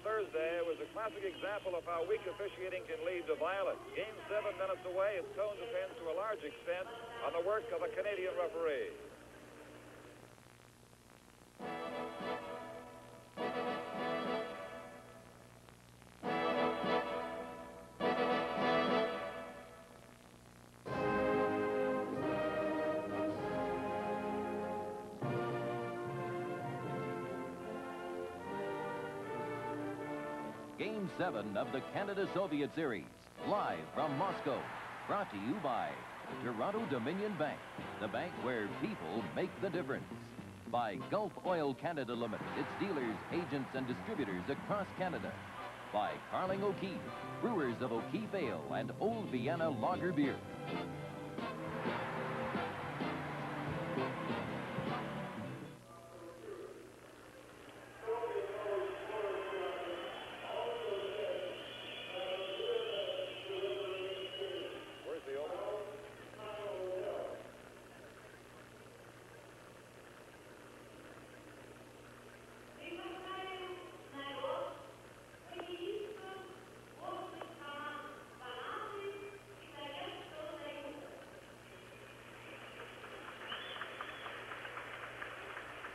Thursday was a classic example of how weak officiating can lead to violence. Game 7 minutes away, its tone depends to a large extent on the work of a Canadian referee. Game 7 of the Canada-Soviet Series, live from Moscow. Brought to you by the Toronto Dominion Bank, the bank where people make the difference. By Gulf Oil Canada Limited, its dealers, agents, and distributors across Canada. By Carling O'Keefe, brewers of O'Keefe Ale and Old Vienna Lager Beer.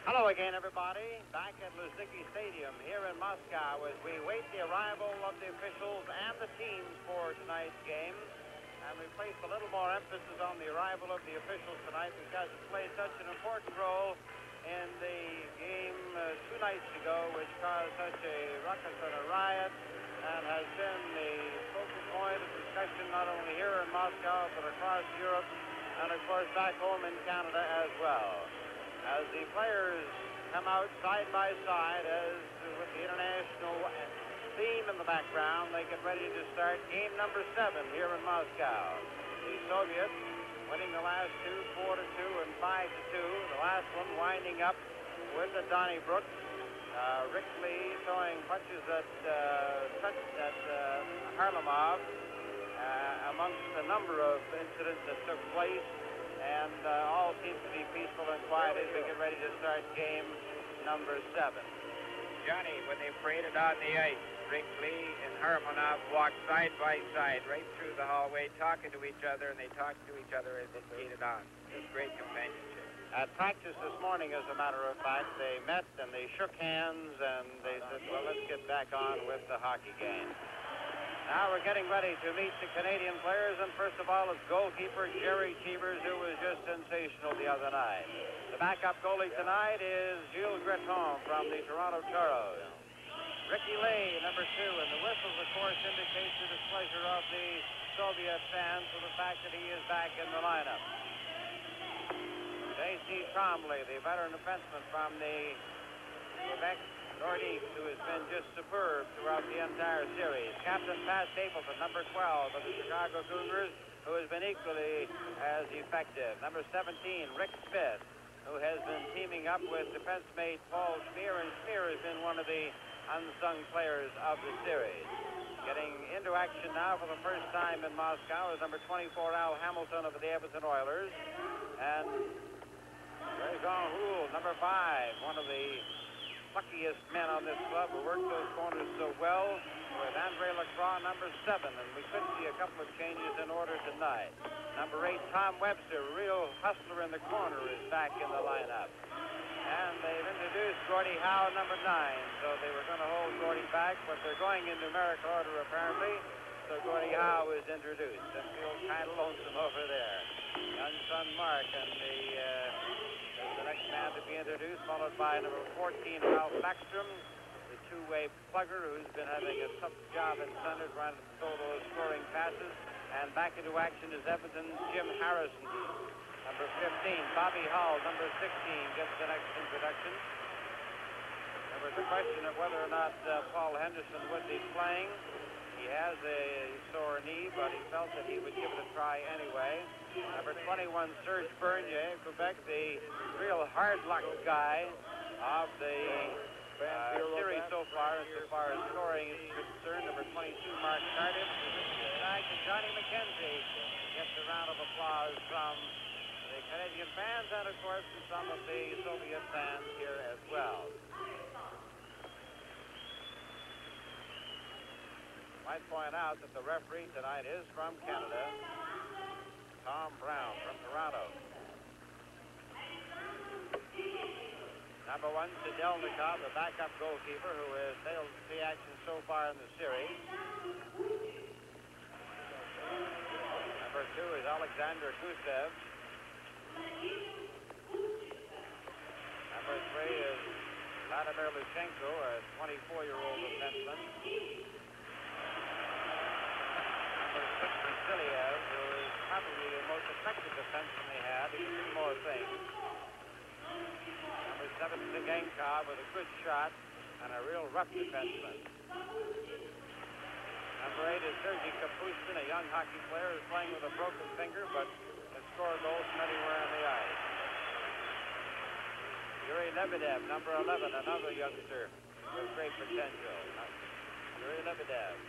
Hello again, everybody. Back at Luzhniki Stadium here in Moscow as we wait the arrival of the officials and the teams for tonight's game. And we place a little more emphasis on the arrival of the officials tonight because it played such an important role in the game 2 nights ago, which caused such a ruckus and a riot and has been the focal point of discussion not only here in Moscow but across Europe and, of course, back home in Canada as well. As the players come out side by side, as with the international theme in the background, they get ready to start game number 7 here in Moscow. The Soviets winning the last 2, 4-2 and 5-2. The last one winding up with the Donnybrook. Rick Lee throwing punches at Harlamov amongst a number of incidents that took place. And all seems to be peaceful and quiet as we get ready to start game number 7. Johnny, when they paraded on the ice, Rick Lee and Harmonov walked side by side right through the hallway, talking to each other, and they talked to each other as they skated on. Just great companionship. At practice this morning, as a matter of fact, they met and they shook hands and they said, well, let's get back on with the hockey game. Now we're getting ready to meet the Canadian players, and first of all, it's goalkeeper Jerry Cheevers, who was just sensational the other night. The backup goalie tonight is Gilles Greton from the Toronto Toros. Ricky Lee, number 2, and the whistles, of course, indicate the displeasure of the Soviet fans for the fact that he is back in the lineup. J.C. Trombley, the veteran defenseman from the Quebec Nordiques, who has been just superb throughout the entire series. Captain Pat Stapleton, number 12 of the Chicago Cougars, who has been equally as effective. Number 17, Rick Smith, who has been teaming up with defense mate Paul Schmier, and Schmier has been one of the unsung players of the series. Getting into action now for the first time in Moscow is number 24, Al Hamilton of the Edmonton Oilers, and Ray Jean-Houle, number 5, one of the luckiest men on this club who worked those corners so well, with Andre Lacroix, number 7, and we could see a couple of changes in order tonight. Number 8, Tom Webster, real hustler in the corner, is back in the lineup. And they've introduced Gordie Howe, number 9, so they were going to hold Gordie back, but they're going in numerical order apparently, so Gordie Howe is introduced and feels kind of lonesome over there. Young son Mark and the next man to be introduced, followed by number 14, Ralph Backstrom, the two-way plugger who's been having a tough job in center trying to throw those scoring passes. And back into action is Edmonton's Jim Harrison. Number 15, Bobby Hull, number 16, gets the next introduction. There was a question of whether or not Paul Henderson would be playing. He has a sore knee, but he felt that he would give it a try anyway. Number 21, Serge Bernier, Quebec, the real hard-luck guy of the series so far as scoring is concerned. Number 22, Mark Cardiff. Back to Johnny McKenzie. Gets a round of applause from the Canadian fans and, of course, from some of the Soviet fans here as well. Might point out that the referee tonight is from Canada, Tom Brown from Toronto. Number 1, Sidelnikov, the backup goalkeeper who has failed to see action so far in the series. Number 2 is Alexander Gusev. Number 3 is Vladimir Lushenko, a 24-year-old defenseman. Number 6 is Vasiliev, who is probably the most effective defenseman they had. He can do more things. Number 7 is Zigankov with a good shot and a real rough defenseman. Number 8 is Sergei Kapustin, a young hockey player who's playing with a broken finger, but can score goals from anywhere on the ice. Yuri Lebedev, number 11, another youngster with great potential. Yuri Lebedev.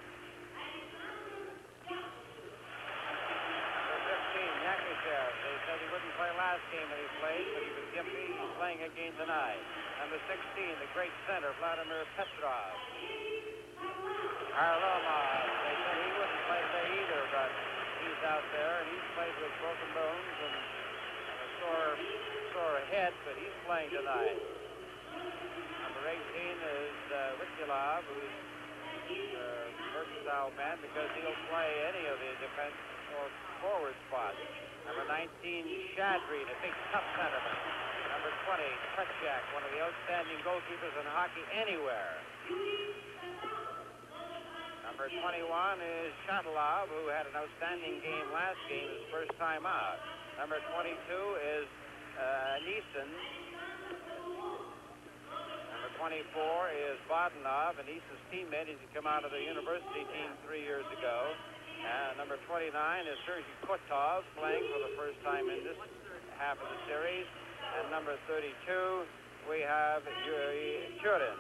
Number 15, Yakushev. They said he wouldn't play last game that he played, but he was gimpy. He's playing again tonight. Number 16, the great center, Vladimir Petrov. Harlamov. They said he wouldn't play today either, but he's out there, and he's played with broken bones and a sore head, but he's playing tonight. Number 18 is Vikulov, who's a versatile man because he'll play any of the defense or forward spots. Number 19, Shadreen, a big tough centerman. Number 20, Petchak, one of the outstanding goalkeepers in hockey anywhere. Number 21 is Shatilov, who had an outstanding game last game, his first time out. Number 22 is Neeson. Number 24 is Bodanov, and Neeson's teammate. He's come out of the university team 3 years ago. Number 29 is Sergei Kotov, playing for the first time in this half of the series. And number 32, we have Yuri Churin.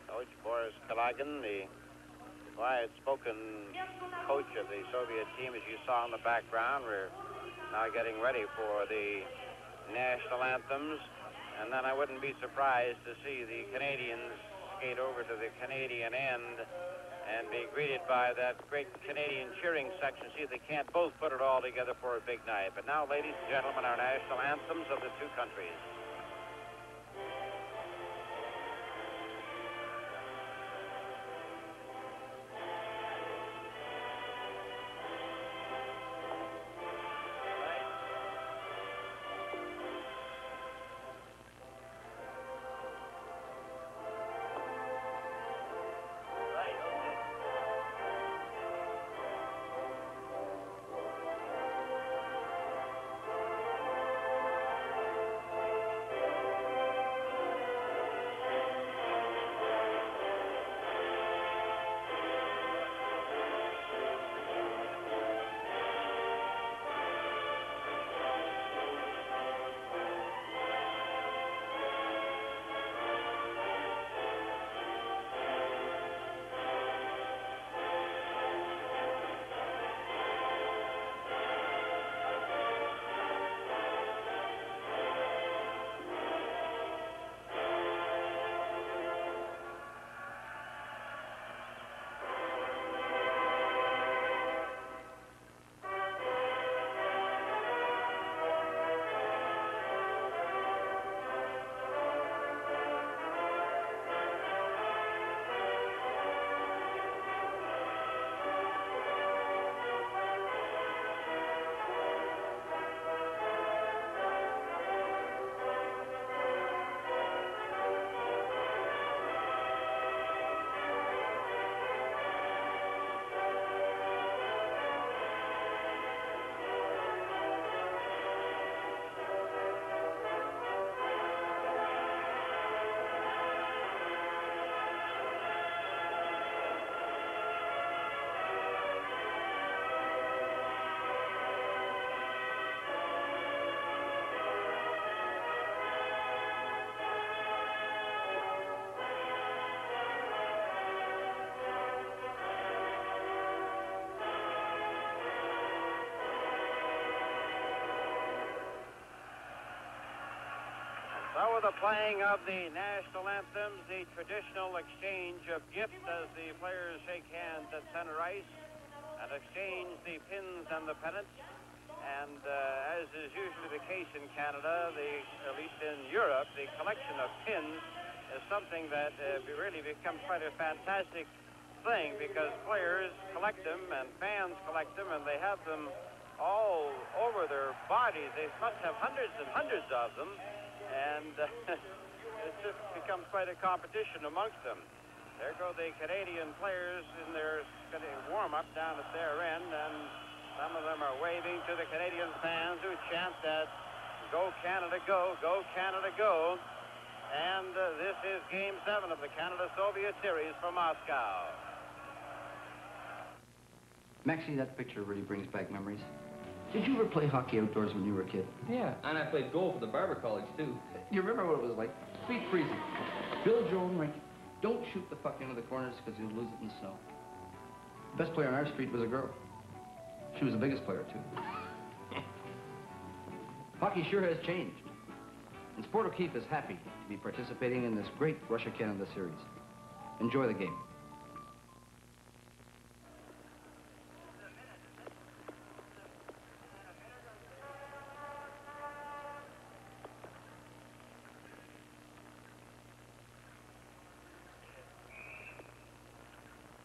Coach Boris Kalagin, the quiet-spoken coach of the Soviet team, as you saw in the background. We're now getting ready for the national anthems, and then I wouldn't be surprised to see the Canadians skate over to the Canadian end and be greeted by that great Canadian cheering section, see if they can't both put it all together for a big night. But now, ladies and gentlemen, our national anthems of the two countries. So with the playing of the national anthems, the traditional exchange of gifts as the players shake hands at center ice and exchange the pins and the pennants. And as is usually the case in Canada, at least in Europe, the collection of pins is something that really becomes quite a fantastic thing, because players collect them and fans collect them, and they have them all over their bodies. They must have hundreds and hundreds of them, and it just becomes quite a competition amongst them. There go the Canadian players in their warm-up down at their end, and some of them are waving to the Canadian fans who chant that "Go Canada, go! Go Canada, go!" And this is Game 7 of the Canada-Soviet Series from Moscow. Maxie, that picture really brings back memories. Did you ever play hockey outdoors when you were a kid? Yeah, and I played golf at the Barber College, too. You remember what it was like? Feet freezing. Build your own rink. Don't shoot the puck into the corners because you'll lose it in the snow. The best player on our street was a girl. She was the biggest player, too. Hockey sure has changed. And Sport O'Keefe is happy to be participating in this great Russia-Canada series. Enjoy the game.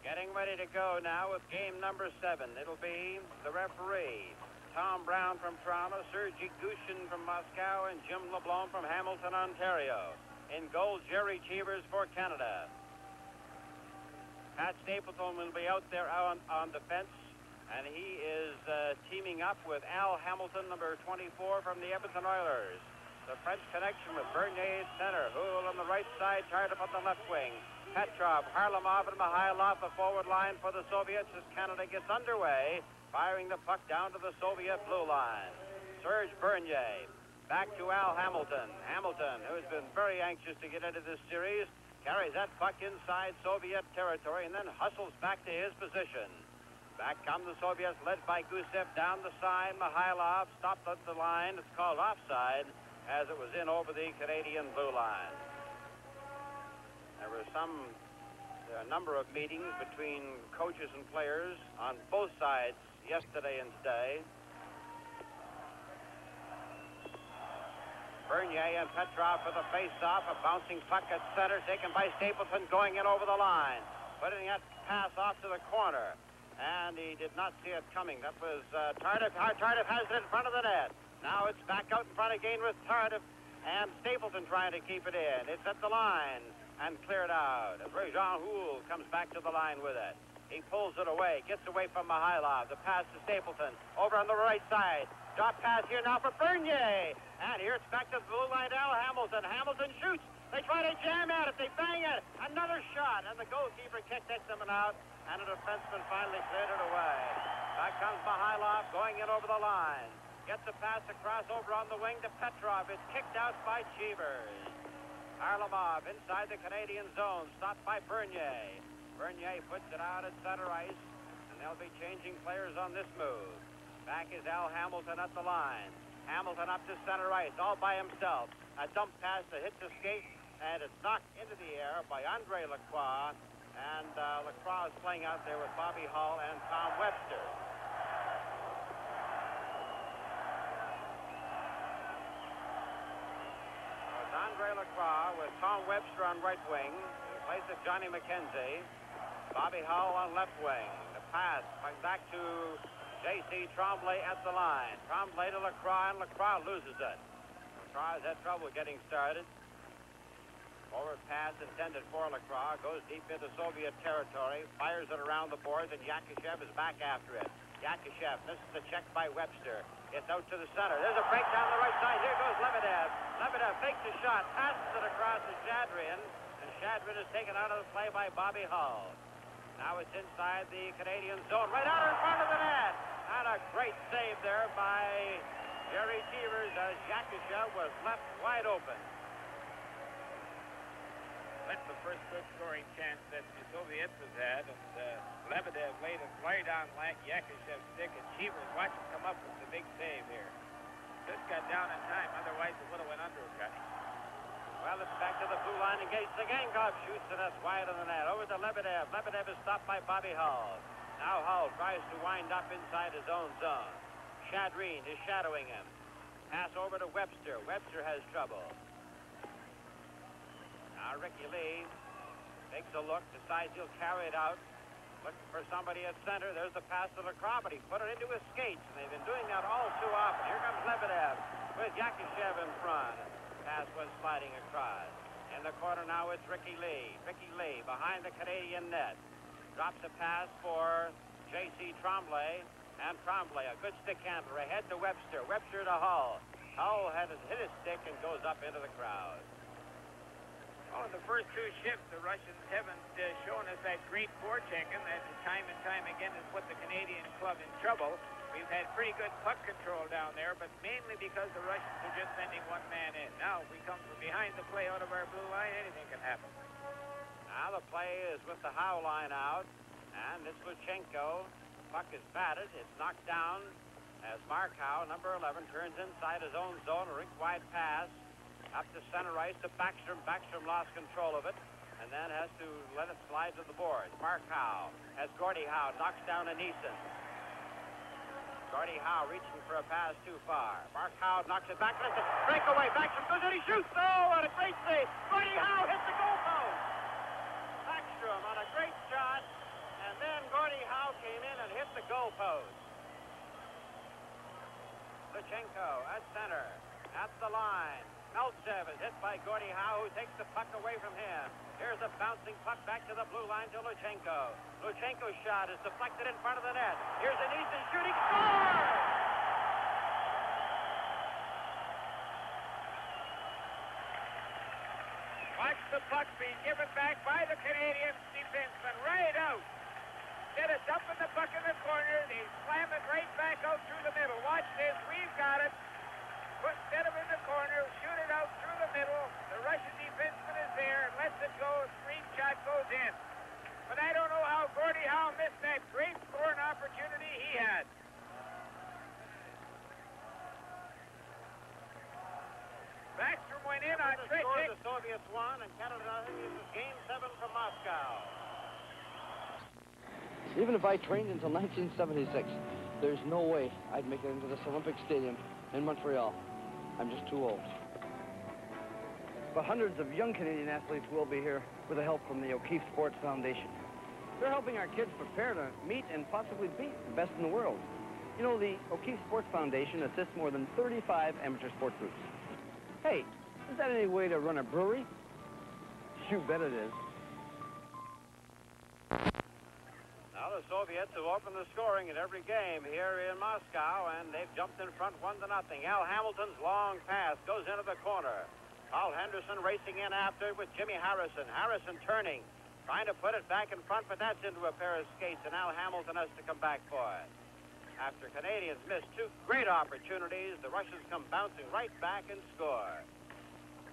Getting ready to go now with game number 7. It'll be the referee, Tom Brown from Toronto, Sergei Gushin from Moscow, and Jim LeBlanc from Hamilton, Ontario. In goal, Jerry Cheevers for Canada. Pat Stapleton will be out there on defense, and he is teaming up with Al Hamilton, number 24, from the Edmonton Oilers. The French connection with Bernier at center, Houle on the right side, tied up on the left wing. Petrov, Harlamov, and Mikhailov, the forward line for the Soviets as Canada gets underway, firing the puck down to the Soviet blue line. Serge Bernier, back to Al Hamilton. Hamilton, who has been very anxious to get into this series, carries that puck inside Soviet territory and then hustles back to his position. Back come the Soviets, led by Gusev down the side. Mikhailov stopped at the line. It's called offside as it was in over the Canadian blue line. There were a number of meetings between coaches and players on both sides yesterday and today. Bernier and Petrov for the face-off. A bouncing puck at center, taken by Stapleton, going in over the line. Putting that pass off to the corner. And he did not see it coming. That was Tardif. Tardif has it in front of the net. Now it's back out in front again with Tardif and Stapleton trying to keep it in. It's at the line and cleared out. Jean Houle comes back to the line with it. He pulls it away, gets away from Mikhailov. The pass to Stapleton, over on the right side. Drop pass here now for Bernier. And here it's back to the blue line, Al Hamilton. Hamilton shoots. They try to jam at it. They bang it. Another shot. And the goalkeeper takes them out. And a defenseman finally cleared it away. Back comes Mikhailov going in over the line. Gets a pass across over on the wing to Petrov. It's kicked out by Cheevers. Harlamov inside the Canadian zone, stopped by Bernier. Bernier puts it out at center ice, and they'll be changing players on this move. Back is Al Hamilton at the line. Hamilton up to center ice, all by himself. A dump pass that hits the skate, and it's knocked into the air by Andre Lacroix. And Lacroix is playing out there with Bobby Hull and Tom Webster. Andre Lacroix with Tom Webster on right wing, in place of Johnny McKenzie. Bobby Hull on left wing. The pass back to J.C. Tremblay at the line. Tremblay to Lacroix, and Lacroix loses it. Lacroix has had trouble getting started. Forward pass intended for Lacroix, goes deep into Soviet territory, fires it around the boards, and Yakishev is back after it. Yakishev misses the check by Webster. It's out to the center. There's a break down the right side. Here goes Lebedev. Lebedev fakes a shot, passes it across to Shadrin, and Shadrin is taken out of the play by Bobby Hull. Now it's inside the Canadian zone, right out in front of the net. And a great save there by Jerry Cheevers as Yakishev was left wide open. That's the first good scoring chance that the Soviets has had, and Lebedev laid a flight on Yakishev's stick, and Cheevers watched him come up with the big save here. Just got down in time, otherwise it would have went under a cut. line, engaged Zagankov, shoots, and that's wide of the net. Over to Lebedev. Lebedev is stopped by Bobby Hull. Now Hull tries to wind up inside his own zone. Shadreen is shadowing him. Pass over to Webster. Webster has trouble. Now Ricky Lee takes a look, decides he'll carry it out. Looking for somebody at center. There's the pass to Lacroix, but he put it into his skates, and they've been doing that all too often. Here comes Lebedev with Yakishev in front. Pass was sliding across. In the corner now it's Ricky Lee. Ricky Lee behind the Canadian net. Drops a pass for J.C. Tremblay. And Tremblay, a good stick handler, ahead to Webster. Webster to Hull. Hull had hit his stick and goes up into the crowd. Oh, in the first two shifts, the Russians haven't shown us that great forechecking that time and time again has put the Canadian club in trouble. We've had pretty good puck control down there, but mainly because the Russians are just sending one man in. Now, if we come from behind the play out of our blue line, anything can happen. Now the play is with the Howe line out, and it's Luchenko. Puck is batted. It's knocked down as Mark Howe, number 11, turns inside his own zone. A rink-wide pass up to center ice to Backstrom. Backstrom lost control of it and then has to let it slide to the boards. Mark Howe has Gordie Howe, knocks down a Neeson. Gordie Howe reaching for a pass too far. Mark Howe knocks it back. Listen, breakaway. Backstrom goes in, he shoots. Oh, what a great save. Gordie Howe hits the goalpost. Backstrom on a great shot, and then Gordie Howe came in and hit the goalpost. Luchenko at center, at the line. Meltsev is hit by Gordie Howe, who takes the puck away from him. Here's a bouncing puck back to the blue line to Luchenko. Luchenko's shot is deflected in front of the net. Here's a Neeson shooting. Score! Watch the puck being given back by the Canadian defenseman right out. Instead of dumping the puck in the corner, they slam it right back out through the middle. Watch this. We've got it. Instead of in the corner, shoot it out through the middle. The Russian defenseman is there and lets it go. A screen shot goes in. But I don't know how Gordie Howe missed that great scoring opportunity he had. Backstrom went in on Trick. The Soviets won, and Canada nothing. This is Game 7 from Moscow. Even if I trained until 1976, there's no way I'd make it into this Olympic Stadium in Montreal. I'm just too old. But hundreds of young Canadian athletes will be here with the help from the O'Keefe Sports Foundation. They're helping our kids prepare to meet and possibly beat the best in the world. You know, the O'Keefe Sports Foundation assists more than 35 amateur sport groups. Hey, is that any way to run a brewery? You bet it is. Now the Soviets have opened the scoring in every game here in Moscow, and they've jumped in front 1-0. Al Hamilton's long pass goes into the corner. Paul Henderson racing in after it with Jimmy Harrison. Harrison turning, trying to put it back in front, but that's into a pair of skates, and Al Hamilton has to come back for it. After Canadians missed two great opportunities, the Russians come bouncing right back and score.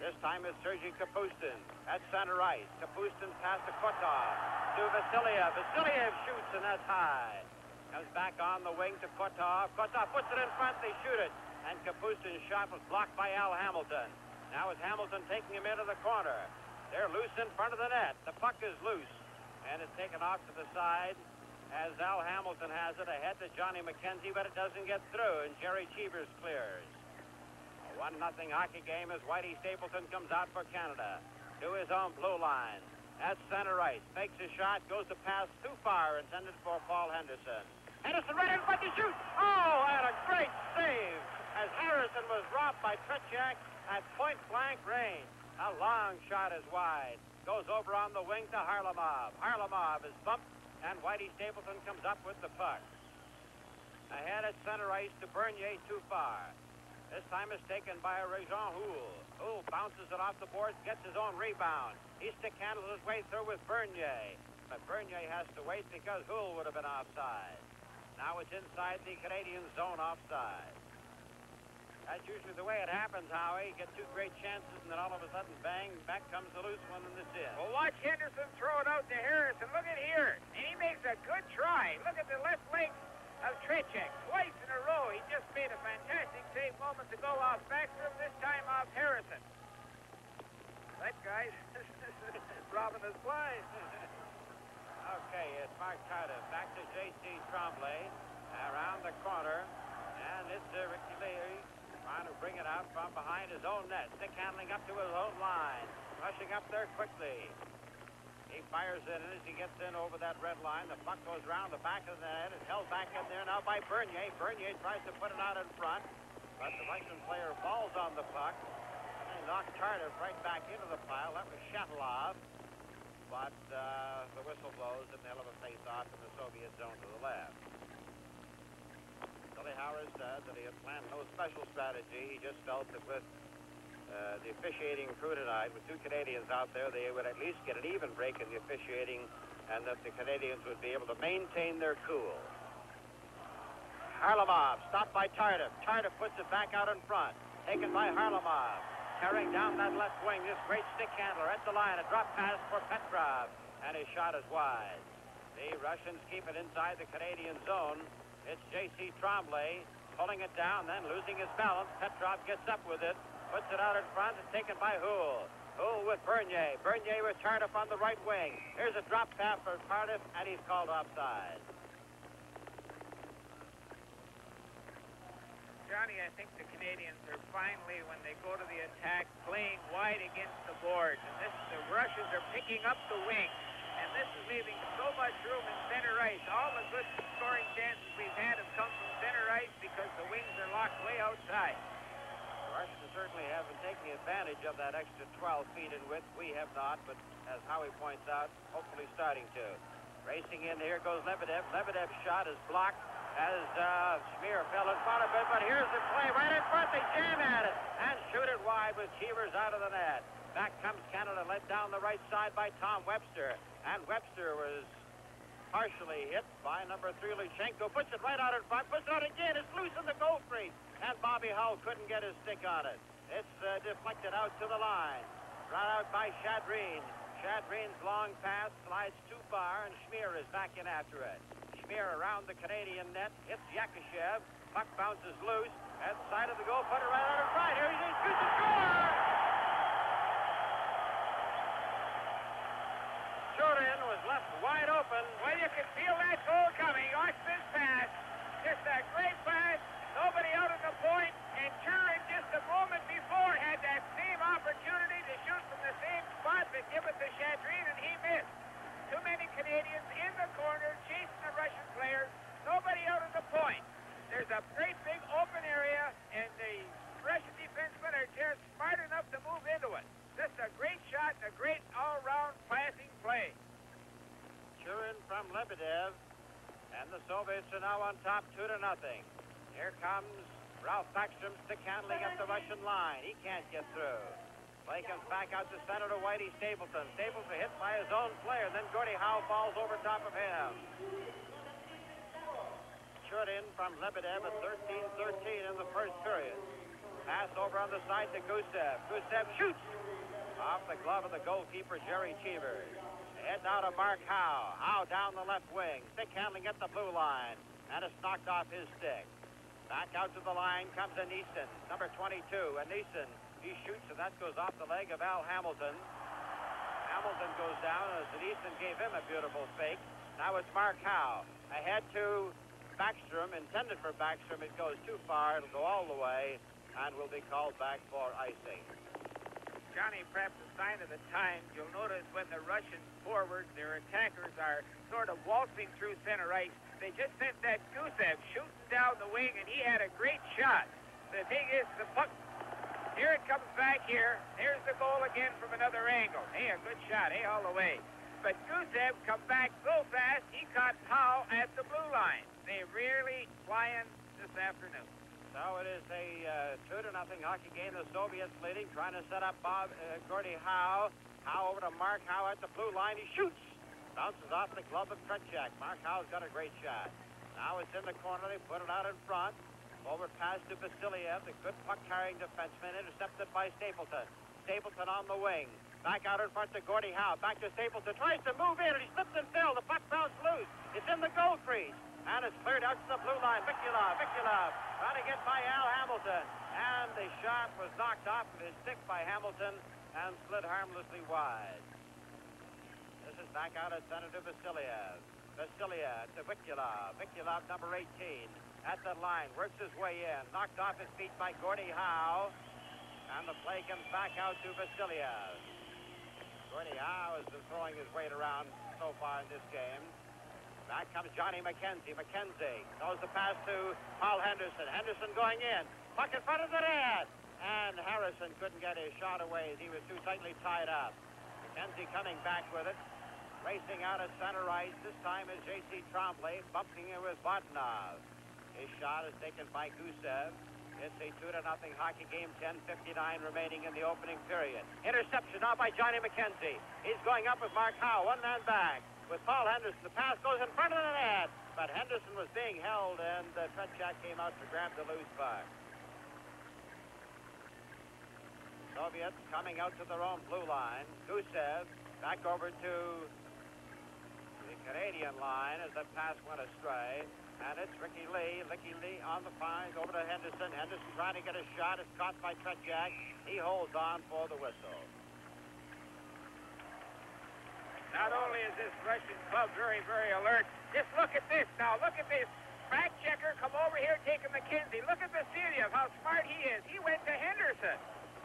This time it's Sergei Kapustin at center ice. Kapustin pass to Kotov, to Vasiliev. Vasiliev shoots, and that's high. Comes back on the wing to Kotov. Kotov puts it in front, they shoot it. And Kapustin's shot was blocked by Al Hamilton. Now it's Hamilton taking him into the corner. They're loose in front of the net. The puck is loose, and it's taken off to the side as Al Hamilton has it ahead to Johnny McKenzie, but it doesn't get through, and Jerry Cheevers clears. A 1-0 hockey game as Whitey Stapleton comes out for Canada to his own blue line. At center ice, makes a shot, goes to pass too far, intended for Paul Henderson. Henderson right in front to shoot. Oh, and a great save as Harrison was robbed by Tretiak at point-blank range. A long shot is wide. Goes over on the wing to Harlamov. Harlamov is bumped, and Whitey Stapleton comes up with the puck. Ahead at center ice to Bernier too far. This time it's taken by Réjean Houle. Houle bounces it off the boards, gets his own rebound. He stick handles his way through with Bernier. But Bernier has to wait because Houle would have been offside. Now it's inside the Canadian zone offside. That's usually the way it happens, Howie. Get two great chances, and then all of a sudden, bang, back comes the loose one, and it's in. Well, watch Henderson throw it out to Harrison. Look at here. And he makes a good try. Look at the left leg of Tretiak. Twice in a row. He just made a fantastic save moments ago off Backstrom, this time off Harrison. That guy right. Robbing us blind. Okay, it's Mark Carter. Back to J.C. Trombley. Around the corner. And it's Ricky Lee trying to bring it out from behind his own net. Stick handling up to his own line. Rushing up there quickly. He fires it in as he gets in over that red line. The puck goes around the back of the net. It's held back in there now by Bernier. Bernier tries to put it out in front. But the Russian player falls on the puck. And knocked Carter right back into the pile. That was Shatilov. But the whistle blows and they'll have a face-off in the Soviet zone to the left. Billy Howard said that he had planned no special strategy. He just felt that with the officiating crew tonight, with two Canadians out there, they would at least get an even break in the officiating and that the Canadians would be able to maintain their cool. Harlamov stopped by Tardif. Tardif puts it back out in front. Taken by Harlamov. Carrying down that left wing, this great stick handler at the line. A drop pass for Petrov, and his shot is wide. The Russians keep it inside the Canadian zone. It's J.C. Trombley pulling it down, then losing his balance. Petrov gets up with it, puts it out in front. It's taken by Houle. Houle with Bernier. Bernier with Tardif on the right wing. Here's a drop pass for Tardif, and he's called offside. Johnny, I think the Canadians are finally, when they go to the attack, playing wide against the boards. And the Russians are picking up the wing. And this is leaving so much room in center ice. All the good scoring chances we've had have come from center ice because the wings are locked way outside. The Russians certainly haven't taken advantage of that extra 12 feet in width. We have not, but as Howie points out, hopefully starting to. Racing in, here goes Lebedev. Lebedev's shot is blocked as Schmier fell in front of it, but here's the play right in front. They jam at it and shoot it wide with Cheevers out of the net. Back comes Canada, led down the right side by Tom Webster, and Webster was partially hit by number 3, Luchenko. Puts it right out in front, puts it out again. It's loose in the goal crease, and Bobby Hull couldn't get his stick on it. It's deflected out to the line. Brought out by Shadreen. Shadreen's long pass slides too far, and Schmier is back in after it. Schmier around the Canadian net, hits Yakashev. Puck bounces loose at the side of the goal, put it right out in front. Here he shoots a score! Shurin was left wide open. Well, you can feel that goal coming. Watch this pass. Just a great pass. Nobody out at the point. And Shurin just a moment before had that same opportunity to shoot from the same spot, but give it to Shadreen, and he missed. Too many Canadians in the corner chasing the Russian players. Nobody out at the point. There's a great big open area, and the Russian defensemen are just smart enough to move into it. Just a great shot and a great all-round passing play. Shurin from Lebedev, and the Soviets are now on top 2-0. Here comes Ralph Backstrom stick handling up the Russian line. He can't get through. Play comes back out to center to Whitey Stapleton. Stapleton hit by his own player. Then Gordie Howe falls over top of him. Short in from Lebedev at 13-13 in the first period. Pass over on the side to Gusev. Gusev shoots off the glove of the goalkeeper, Jerry Cheevers. Head now to Mark Howe. Howe down the left wing. Stick handling at the blue line. And it's knocked off his stick. Back out to the line comes Aneeson, number 22. Aneeson, he shoots, and that goes off the leg of Al Hamilton. Hamilton goes down as Aneeson gave him a beautiful fake. Now it's Mark Howe. Ahead to Backstrom, intended for Backstrom. It goes too far. It'll go all the way and will be called back for icing. Johnny, perhaps a sign of the times. You'll notice when the Russian forwards, their attackers, are sort of waltzing through center ice. They just sent that Gusev shooting down the wing, and he had a great shot. The thing is, the puck, here it comes back here. Here's the goal again from another angle. Hey, a good shot, hey, all the way. But Gusev come back so fast, he caught Howe at the blue line. They really flying this afternoon. So it is a 2-0 hockey game. The Soviets leading, trying to set up Gordie Howe. Howe over to Mark Howe at the blue line. He shoots. Bounces off the glove of Tretiak. Mark Howe's got a great shot. Now it's in the corner. They put it out in front. Forward pass to Vasiliev, the good puck-carrying defenseman, intercepted by Stapleton. Stapleton on the wing. Back out in front to Gordie Howe. Back to Stapleton. Tries to move in, and he slips and fell. The puck bounced loose. It's in the goal crease. And it's cleared out to the blue line. Vikulov trying to get by Al Hamilton. And the shot was knocked off of his stick by Hamilton and slid harmlessly wide. This is back out at center to Vasiliev. Vasiliev to Vikulov. Vikulov, number 18, at the line, works his way in. Knocked off his feet by Gordie Howe. And the play comes back out to Vasiliev. Gordie Howe has been throwing his weight around so far in this game. Back comes Johnny McKenzie. McKenzie throws the pass to Paul Henderson. Henderson going in. Puck in front of the net. And Harrison couldn't get his shot away as he was too tightly tied up. McKenzie coming back with it. Racing out at center ice. This time is J.C. Trombley bumping it with Botnov. His shot is taken by Gusev. It's a 2-0 hockey game, 10:59 remaining in the opening period. Interception now by Johnny McKenzie. He's going up with Mark Howe, one man back. With Paul Henderson, the pass goes in front of the net. But Henderson was being held, and Tretiak came out to grab the loose puck. Soviets coming out to their own blue line. Gusev back over to the Canadian line as that pass went astray. And it's Ricky Lee on the fines over to Henderson. Henderson trying to get a shot. It's caught by Tretiak. He holds on for the whistle. Not only is this Russian club very, very alert, just look at this now. Look at this. Fact checker come over here taking McKenzie. Look at Vasiliev, how smart he is. He went to Henderson.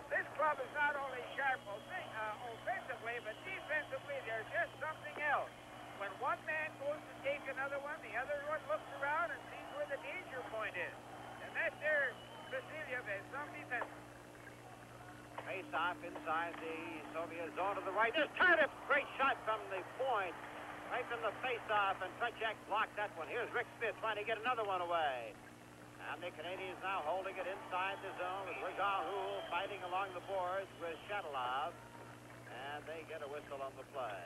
This club is not only sharp offensively, but defensively, there's just something else. When one man goes to take another one, the other one looks around and sees where the danger point is. And that there, Vasiliev, has some defense. Face off inside the Soviet zone to the right. There's Tardif. Great shot from the point. Right from the face off, and Tretiak blocked that one. Here's Rick Smith trying to get another one away. And the Canadians now holding it inside the zone with Rigahoul fighting along the boards with Shatilov. And they get a whistle on the play.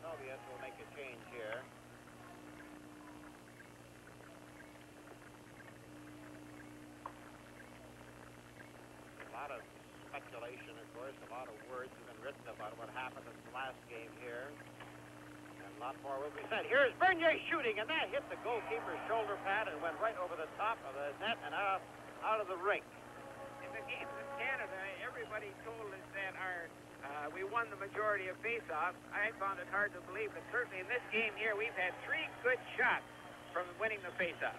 Soviets will make a change here. A lot of speculation, of course. A lot of words have been written about what happened in the last game here. And a lot more will be said. Here's Bernier shooting, and that hit the goalkeeper's shoulder pad and went right over the top of the net and out of the rink. In the games in Canada, everybody told us that we won the majority of face-offs. I found it hard to believe, but certainly in this game here, we've had 3 good shots from winning the face-off.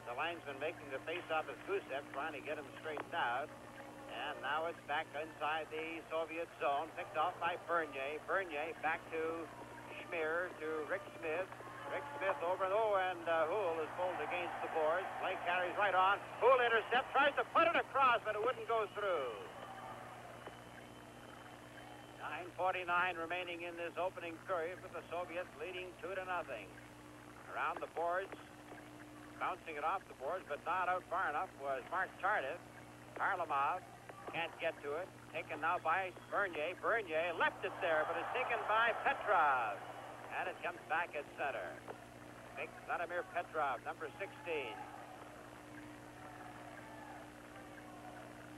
The linesman making the face-off is Gusev, trying to get him straightened out. And now it's back inside the Soviet zone, picked off by Bernier. Bernier back to Schmier, to Rick Smith. Rick Smith over, and Houle is pulled against the boards. Play carries right on. Houle intercepts, tries to put it across, but it wouldn't go through. 9:49 remaining in this opening period with the Soviets leading 2-0. Around the boards, bouncing it off the boards, but not out far enough, was Mark Tardif. Varlamov can't get to it. Taken now by Bernier. Bernier left it there, but it's taken by Petrov. And it comes back at center. Big Vladimir Petrov, number 16.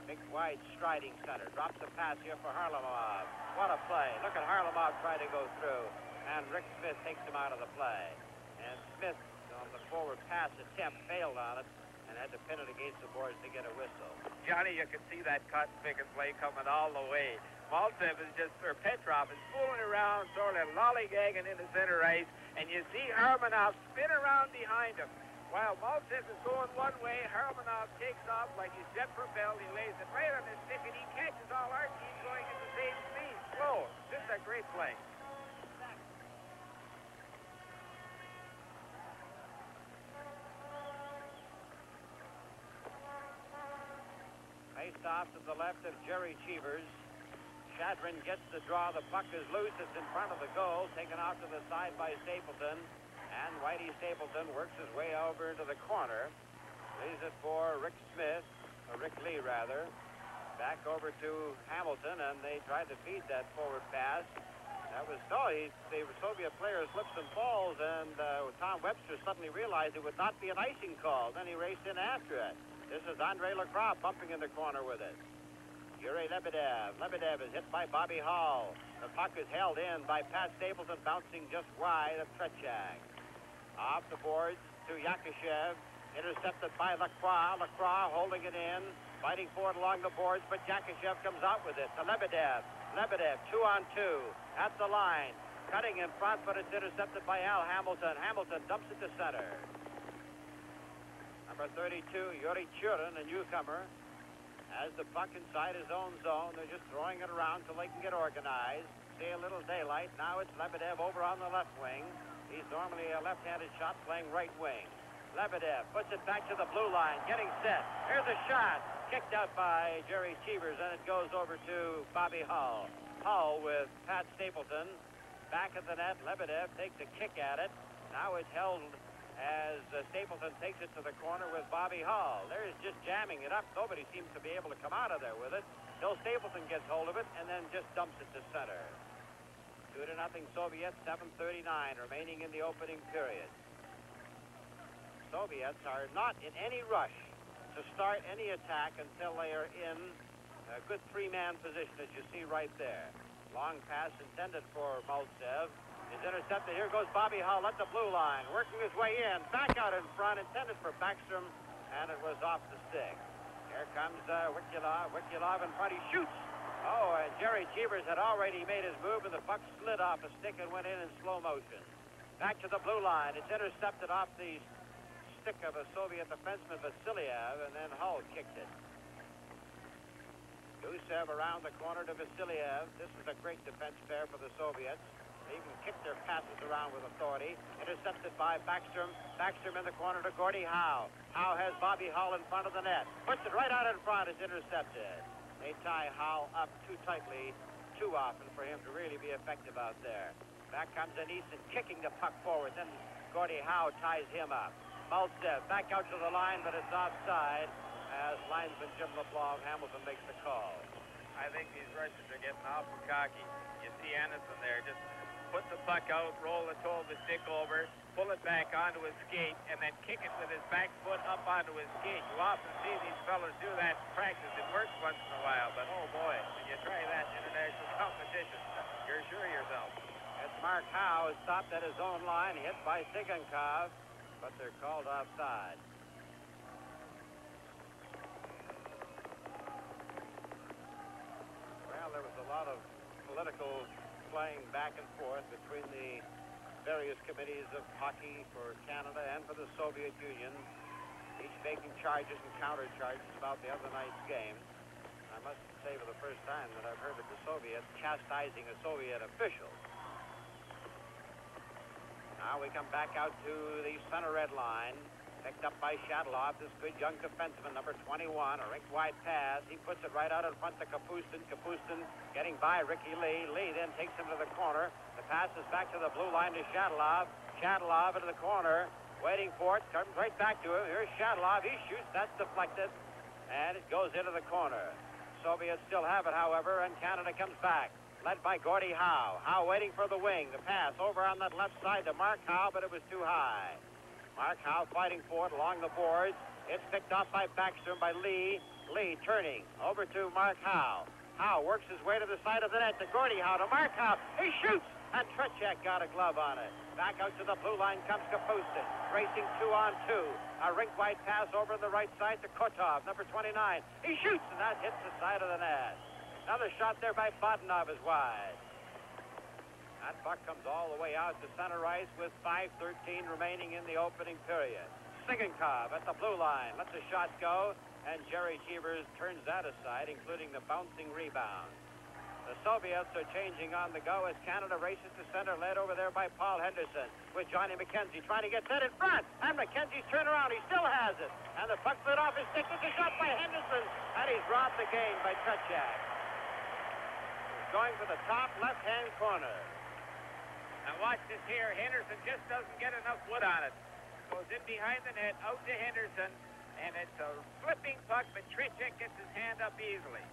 Big wide striding center. Drops the pass here for Varlamov. What a play. Look at Varlamov try to go through. And Rick Smith takes him out of the play. And Smith, on the forward pass attempt, failed on it and had to pin it against the boards to get a whistle. Johnny, you can see that cotton-picking play coming all the way. Maltsev is Petrov is fooling around, sort of lollygagging into center ice, and you see Harmonov spin around behind him. While Maltsev is going one way, Harmonov takes off like he's jet-propelled. He lays it right on his stick, and he catches all our team going at the same speed. Slow. This is a great play. Faced off to the left of Jerry Cheevers. Shadrin gets the draw. The puck is loose. It's in front of the goal. Taken out to the side by Stapleton. And Whitey Stapleton works his way over into the corner. Leaves it for Rick Smith, or Rick Lee, rather. Back over to Hamilton, and they tried to feed that forward pass. That was the Soviet player slips and falls, and Tom Webster suddenly realized it would not be an icing call. Then he raced in after it. This is Andre Lacroix bumping in the corner with it. Yuri Lebedev. Lebedev is hit by Bobby Hall. The puck is held in by Pat Stapleton, bouncing just wide of Tretiak. Off the boards to Yakushev. Intercepted by Lacroix. Lacroix holding it in, fighting for it along the boards, but Yakashev comes out with it to Lebedev. Lebedev, 2-on-2, at the line. Cutting in front, but it's intercepted by Al Hamilton. Hamilton dumps it to center. Number 32, Yuri Churin, a newcomer, has the puck inside his own zone. They're just throwing it around till they can get organized. See a little daylight. Now it's Lebedev over on the left wing. He's normally a left-handed shot playing right wing. Lebedev puts it back to the blue line, getting set. Here's a shot. Kicked out by Jerry Cheevers, and it goes over to Bobby Hull. Hull with Pat Stapleton. Back at the net, Lebedev takes a kick at it. Now it's held as Stapleton takes it to the corner with Bobby Hull. There's just jamming it up. Nobody seems to be able to come out of there with it. Till Stapleton gets hold of it and then just dumps it to center. 2-0 Soviets, 7:39 remaining in the opening period. Soviets are not in any rush to start any attack until they are in a good three-man position, as you see right there. Long pass intended for Maltsev is intercepted. Here goes Bobby Hull at the blue line, working his way in, back out in front, intended for Backstrom, and it was off the stick. Here comes Wikulov. Wikulov in front, he shoots. Oh, and Jerry Cheevers had already made his move, and the puck slid off a stick and went in slow motion. Back to the blue line. It's intercepted off the stick of a Soviet defenseman, Vasiliev, and then Hull kicked it. Gusev around the corner to Vasiliev. This is a great defense pair for the Soviets. They even kick their passes around with authority. Intercepted by Backstrom. Backstrom in the corner to Gordie Howe. Howe has Bobby Hull in front of the net. Puts it right out in front. It's intercepted. They tie Howe up too tightly too often for him to really be effective out there. Back comes Anisin kicking the puck forward. Then Gordie Howe ties him up. Maltsev back out to the line, but it's offside as linesman Jim LeBlanc of Hamilton makes the call. I think these Russians are getting awful cocky. You see Anderson there, just put the puck out, roll the toe of the stick over, pull it back onto his skate, and then kick it with his back foot up onto his skate. You often see these fellas do that in practice. It works once in a while, but oh boy, when you try that in international competition, you're sure of yourself. It's Mark Howe is stopped at his own line, hit by Sigankov, but they're called offside. Well, there was a lot of political playing back and forth between the various committees of hockey for Canada and for the Soviet Union, each making charges and counter-charges about the other night's game. I must say for the first time that I've heard of the Soviets chastising a Soviet official. Now we come back out to the center red line. Picked up by Shadlov, this good young defenseman, number 21, a rink-wide pass. He puts it right out in front to Kapustin. Kapustin getting by Ricky Lee. Lee then takes him to the corner. The pass is back to the blue line to Shadlov. Shadlov into the corner, waiting for it. Comes right back to him. Here's Shadlov. He shoots. That's deflected, and it goes into the corner. Soviets still have it, however, and Canada comes back, led by Gordie Howe. Howe waiting for the wing. The pass over on that left side to Mark Howe, but it was too high. Mark Howe fighting for it along the boards. It's picked off by Backstrom, by Lee. Lee turning over to Mark Howe. Howe works his way to the side of the net to Gordie Howe, to Mark Howe. He shoots, and Tretiak got a glove on it. Back out to the blue line comes Kapustin, racing 2-on-2. A rink-wide pass over on the right side to Kotov, number 29. He shoots, and that hits the side of the net. Another shot there by Badenov is wide. That puck comes all the way out to center ice with 5:13 remaining in the opening period. Sigankov at the blue line lets the shot go, and Jerry Cheevers turns that aside, including the bouncing rebound. The Soviets are changing on the go as Canada races to center, led over there by Paul Henderson, with Johnny McKenzie trying to get set in front, and McKenzie's turned around. He still has it, and the puck slid off his stick. It's a shot by Henderson, and he's robbed the game by Tretiak. He's going for the top left-hand corner. Now watch this here. Henderson just doesn't get enough wood on it. Goes in behind the net, out to Henderson, and it's a flipping puck, but Tretiak gets his hand up easily.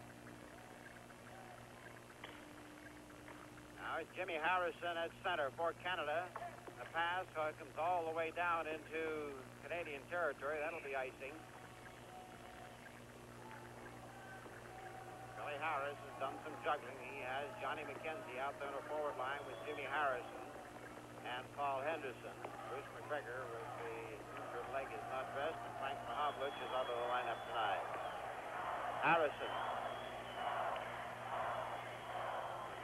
Now it's Jimmy Harrison at center for Canada. The pass comes all the way down into Canadian territory. That'll be icing. Billy Harris has done some juggling. He has Johnny McKenzie out there on the forward line with Jimmy Harrison. and Paul Henderson. Bruce McGregor with the injured leg is not dressed, and Frank Mahovlich is out of the lineup tonight. Harrison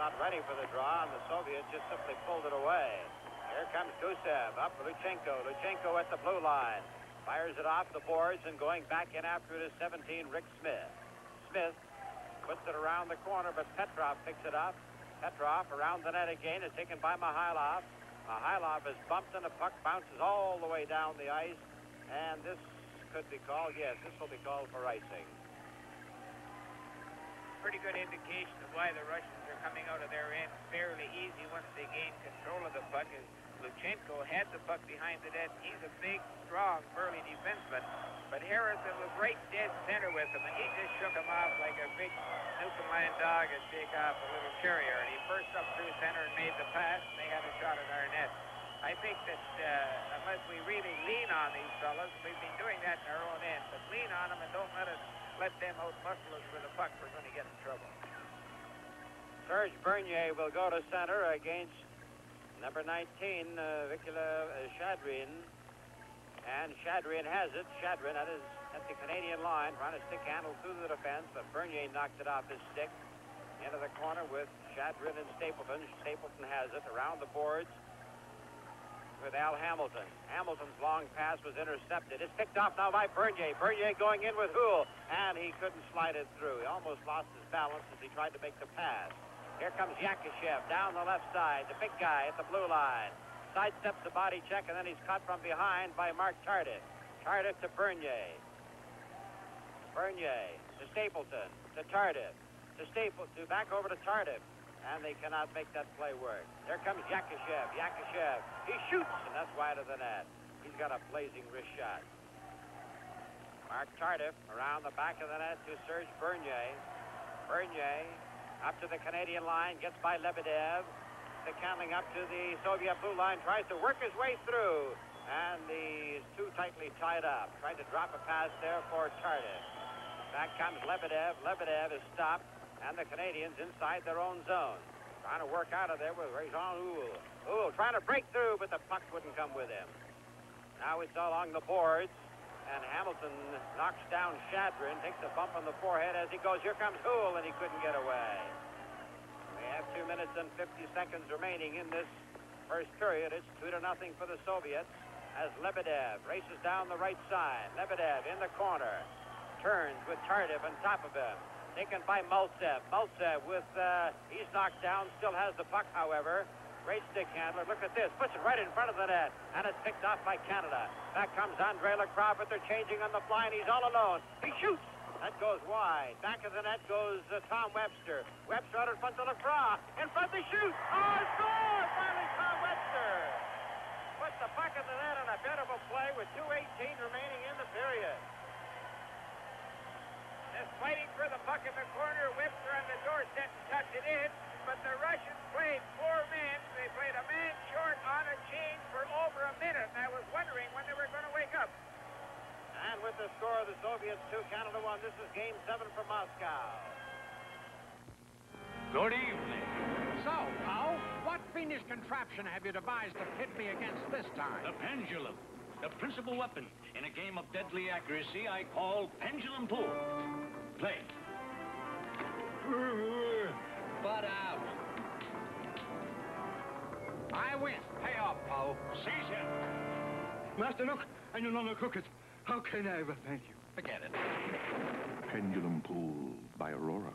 not ready for the draw, and the Soviets just simply pulled it away. Here comes Gusev, up for Luchenko. Luchenko at the blue line. Fires it off the boards, and going back in after it is 17, Rick Smith. Smith puts it around the corner, but Petrov picks it up. Petrov around the net again is taken by Mihailov. Mihailov is bumped, and the puck bounces all the way down the ice. And this could be called, yes, this will be called for icing. Pretty good indication of why the Russians are coming out of their end fairly easy once they gain control of the puck. As Luchenko had the puck behind the net. He's a big, strong, burly defenseman. But Harrison was right dead center with him, and he just shook him off like a big Newfoundland dog would shake off a little terrier. And he burst up through center and made the pass, and they had a shot at our net. I think that unless we really lean on these fellas, we've been doing that in our own end, but lean on them and don't let them out-muscle us with the puck, we're going to get in trouble. Serge Bernier will go to center against number 19, Vicula Shadrin. And Shadrin has it. Shadrin at the Canadian line, trying to stick handle through the defense, but Bernier knocked it off his stick. Into the corner with Shadrin and Stapleton. Stapleton has it around the boards with Al Hamilton. Hamilton's long pass was intercepted. It's picked off now by Bernier. Bernier going in with Houle, and he couldn't slide it through. He almost lost his balance as he tried to make the pass. Here comes Yakashev down the left side, the big guy at the blue line. Sidesteps the body check, and then he's caught from behind by Mark Tardif. Tardif to Bernier. Bernier to Stapleton, to Tardif, to back over to Tardif. And they cannot make that play work. Here comes Yakashev. Yakashev. He shoots, and that's wide of the net. He's got a blazing wrist shot. Mark Tardif around the back of the net to Serge Bernier. Bernier up to the Canadian line, gets by Lebedev. The handling up to the Soviet blue line, tries to work his way through. And he's too tightly tied up. Tried to drop a pass there for Tardif. Back comes Lebedev. Lebedev is stopped. And the Canadians inside their own zone. Trying to work out of there with Jean Houle. Houle trying to break through, but the puck wouldn't come with him. Now it's along the boards, and Hamilton knocks down Shadrin, takes a bump on the forehead as he goes. Here comes Houle, and he couldn't get away. We have 2 minutes and 50 seconds remaining in this first period. It's 2-0 for the Soviets as Lebedev races down the right side. Lebedev in the corner. Turns with Tardif on top of him. Taken by Maltsev. Maltsev with, he's knocked down, still has the puck, however. Great stick handler. Look at this. Puts it right in front of the net. And it's picked off by Canada. Back comes Andre Lacroix, but they're changing on the fly, and he's all alone. He shoots. That goes wide. Back of the net goes Tom Webster. Webster out in front of Lacroix. In front they shoot. Oh, score! Finally, Tom Webster. Puts the puck in the net on a bit of a play with 2:18 remaining in the period. Just fighting for the puck in the corner. Webster on the doorstep to touch it in, but the Russians played 4 men. They played a man short on a change for over a minute, and I was wondering when they were going to wake up. And with the score of the Soviets 2, Canada 1, this is Game 7 from Moscow. Good evening. So, Powell, what fiendish contraption have you devised to pit me against this time? The pendulum. The principal weapon in a game of deadly accuracy I call pendulum pull. Play. Butt out. I win. Pay off, Powell. Seize him. Master, look, I no longer cook it. How can I ever thank you? Forget it. Pendulum Pool by Aurora.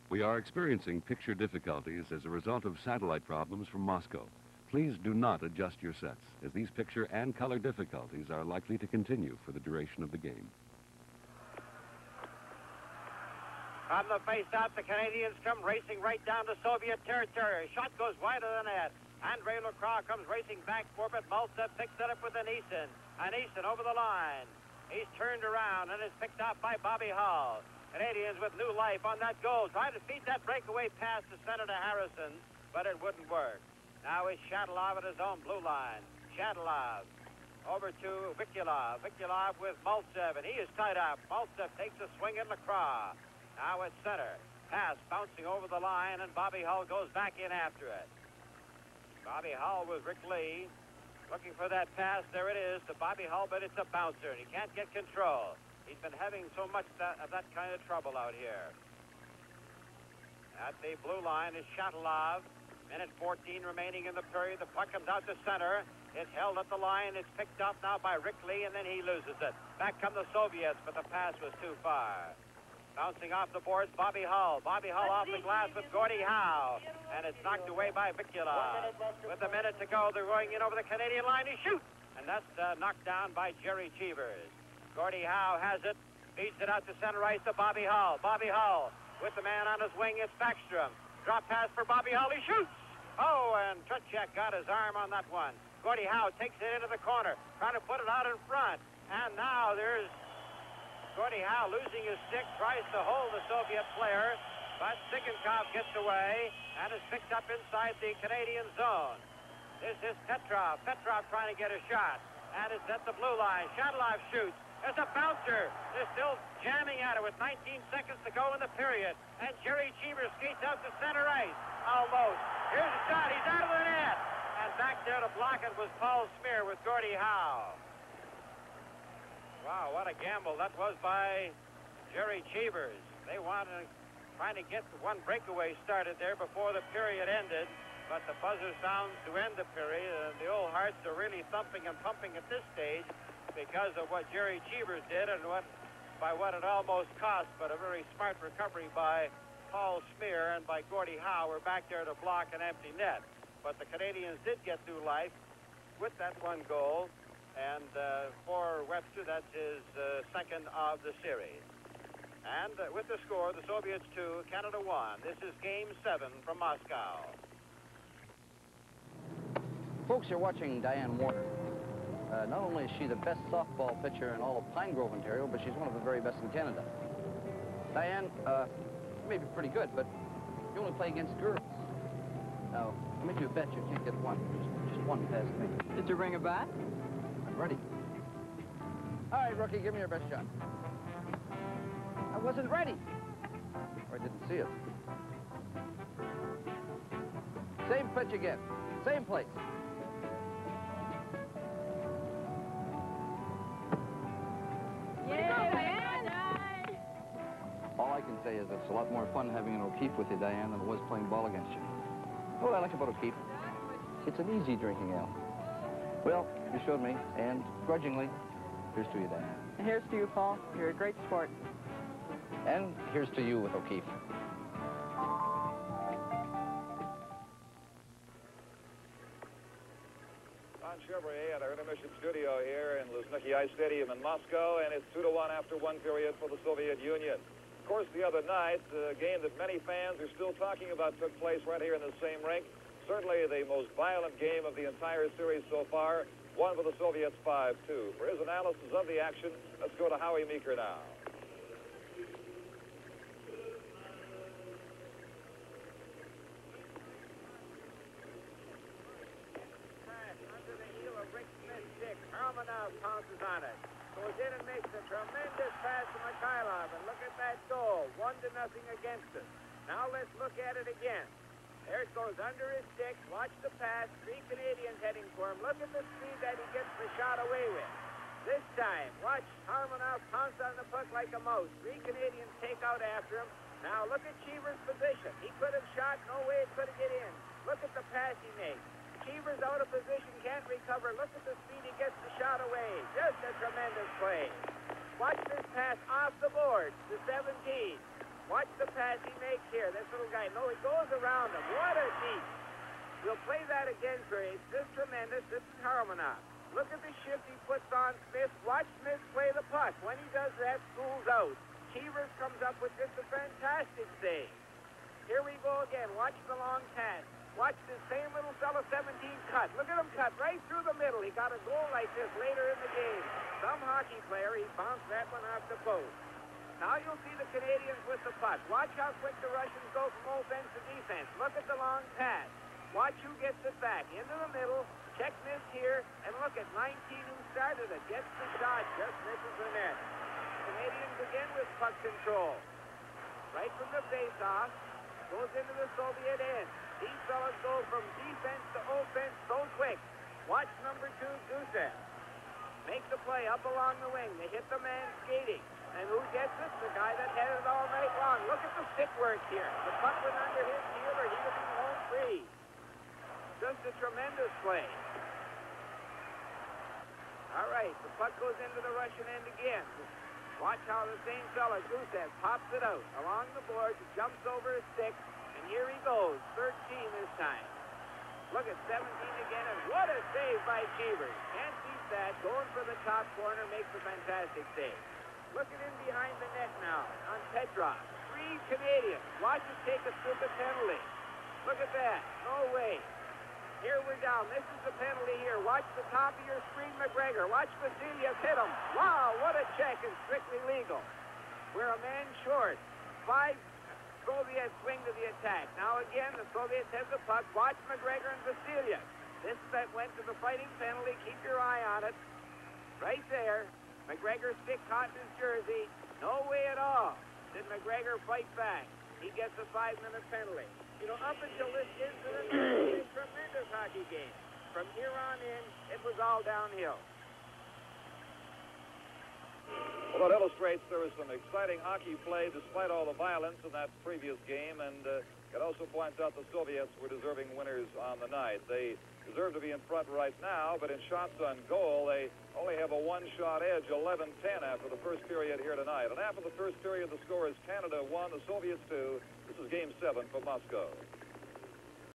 We are experiencing picture difficulties as a result of satellite problems from Moscow. Please do not adjust your sets, as these picture and color difficulties are likely to continue for the duration of the game. On the face-off, the Canadians come racing right down to Soviet territory. Shot goes wide of the net. Andre Lacroix comes racing back for it. Maltsev picks it up with Anison. Anison over the line. He's turned around and is picked off by Bobby Hull. Canadians with new life on that goal. Trying to feed that breakaway pass to Senator Harrison, but it wouldn't work. Now it's Shadilov at his own blue line. Shadilov over to Vikulov. Vikulov with Maltsev, and he is tied up. Maltsev takes a swing at Lacroix. Now it's center. pass bouncing over the line, and Bobby Hull goes back in after it. Bobby Hull with Rick Lee looking for that pass. There it is to Bobby Hull, but it's a bouncer, and he can't get control. He's been having so much of that kind of trouble out here. At the blue line is Shatilov. Minute 14 remaining in the period. The puck comes out to center. It's held at the line. It's picked up now by Rick Lee, and then he loses it. Back come the Soviets, but the pass was too far. Bouncing off the boards, Bobby Hull. Bobby Hull off the glass with Gordie Howe. And it's knocked away by Vicula. With a minute to go, they're going in over the Canadian line. He shoots! And that's knocked down by Jerry Cheevers. Gordie Howe has it. Feeds it out to center ice to Bobby Hull. Bobby Hull with the man on his wing. It's Backstrom. Drop pass for Bobby Hull. He shoots! Oh, and Trutchek got his arm on that one. Gordie Howe takes it into the corner, trying to put it out in front. And now there's Gordie Howe losing his stick, tries to hold the Soviet player, but Zhignenkov gets away and is picked up inside the Canadian zone. This is Petrov. Petrov trying to get a shot, and it's at the blue line. Shatilov shoots. There's a bouncer. They're still jamming at it with 19 seconds to go in the period. And Jerry Cheevers skates out to center ice. Almost. Here's a shot. He's out of the net. And back there to block it was Paul Smear with Gordie Howe. Wow, what a gamble that was by Jerry Cheevers. They wanted trying to get one breakaway started there before the period ended, but the buzzer sounds to end the period, and the old hearts are really thumping and pumping at this stage because of what Jerry Cheevers did and by what it almost cost, but a very smart recovery by Paul Smear and by Gordie Howe were back there to block an empty net. But the Canadians did get through life with that one goal. And for Webster, that's his second of the series. And with the score, the Soviets 2, Canada 1. This is Game 7 from Moscow. Folks, you're watching Diane Warner. Not only is she the best softball pitcher in all of Pine Grove, Ontario, but she's one of the very best in Canada. Diane, you may be pretty good, but you only play against girls. Now, I'll make you a bet you can't get one. Just one past me. Did you bring a bat? Ready. All right, rookie, give me your best shot. I wasn't ready. Or I didn't see it. Same pitch again. Same place. All I can say is it's a lot more fun having an O'Keefe with you, Diane, than it was playing ball against you. What I like about O'Keefe, it's an easy drinking ale. Well, you showed me, and grudgingly, here's to you, Diane. Here's to you, Paul. You're a great sport. And here's to you with O'Keefe. Don Chevrolet at our intermission studio here in Luzhniki Ice Stadium in Moscow, and it's 2-1 after one period for the Soviet Union. Of course, the other night, the game that many fans are still talking about took place right here in the same rink. Certainly the most violent game of the entire series so far, one for the Soviets 5-2. For his analysis of the action, let's go to Howie Meeker now. Under the heel of Rick Smith's stick, Harmonov pounces on it. Goes in and makes a tremendous pass to Mikhailov, and look at that goal, 1-0 against us. Now let's look at it again. There it goes under his stick. Watch the pass. 3 Canadians heading for him. Look at the speed that he gets the shot away with. This time, watch Harmonov pounce on the puck like a mouse. 3 Canadians take out after him. Now look at Cheevers' position. He could have shot. No way it could have get in. Look at the pass he makes. Cheevers out of position, can't recover. Look at the speed he gets the shot away. Just a tremendous play. Watch this pass off the boards to 17. Watch the pass he makes here. This little guy. No, he goes around him. What a deep. We'll play that again for you. This is tremendous. This is Harmonov. Look at the shift he puts on Smith. Watch Smith play the puck. When he does that, schools out. Cheevers comes up with just a fantastic save. Here we go again. Watch the long pass. Watch this same little fella, 17, cut. Look at him cut right through the middle. He got a goal like this later in the game. Some hockey player, he bounced that one off the post. Now you'll see the Canadians with the puck. Watch how quick the Russians go from offense to defense. Look at the long pass. Watch who gets it back. Into the middle. Check miss here. And look at 19 who started it. Gets the shot. Just misses the net. Canadians again with puck control. right from the face-off, goes into the Soviet end. These fellas go from defense to offense so quick. Watch number 2, Gusev. Make the play up along the wing. They hit the man skating. And who gets it? The guy that had it all night long. Look at the stick work here. The puck went under his heel or he would be home free. Just a tremendous play. All right, the puck goes into the Russian end again. Watch how the same fella, Gusev, pops it out along the boards, jumps over his stick, and here he goes, 13 this time. Look at 17 again, and what a save by Cheevers. Can't beat that. Going for the top corner makes a fantastic save. Look at him behind the net now on Petrov. 3 Canadians. Watch us take a stupid penalty. Look at that. No way. Here we're down. This is the penalty here. Watch the top of your screen, McGregor. Watch Vasiliev hit him. Wow, what a check and strictly legal. We're a man short. 5 Soviets swing to the attack. Now again, the Soviets have the puck. Watch McGregor and Vasiliev. This that went to the fighting penalty. Keep your eye on it. Right there. McGregor stick caught in his jersey. No way at all did McGregor fight back. He gets a 5-minute penalty. You know, up until this incident, it was a tremendous hockey game. From here on in, it was all downhill. Well, that illustrates there was some exciting hockey play despite all the violence in that previous game, and it also points out the Soviets were deserving winners on the night. They deserve to be in front right now, but in shots on goal, they only have a one-shot edge, 11-10 after the first period here tonight. And after the first period, the score is Canada 1, the Soviets 2. This is Game 7 from Moscow.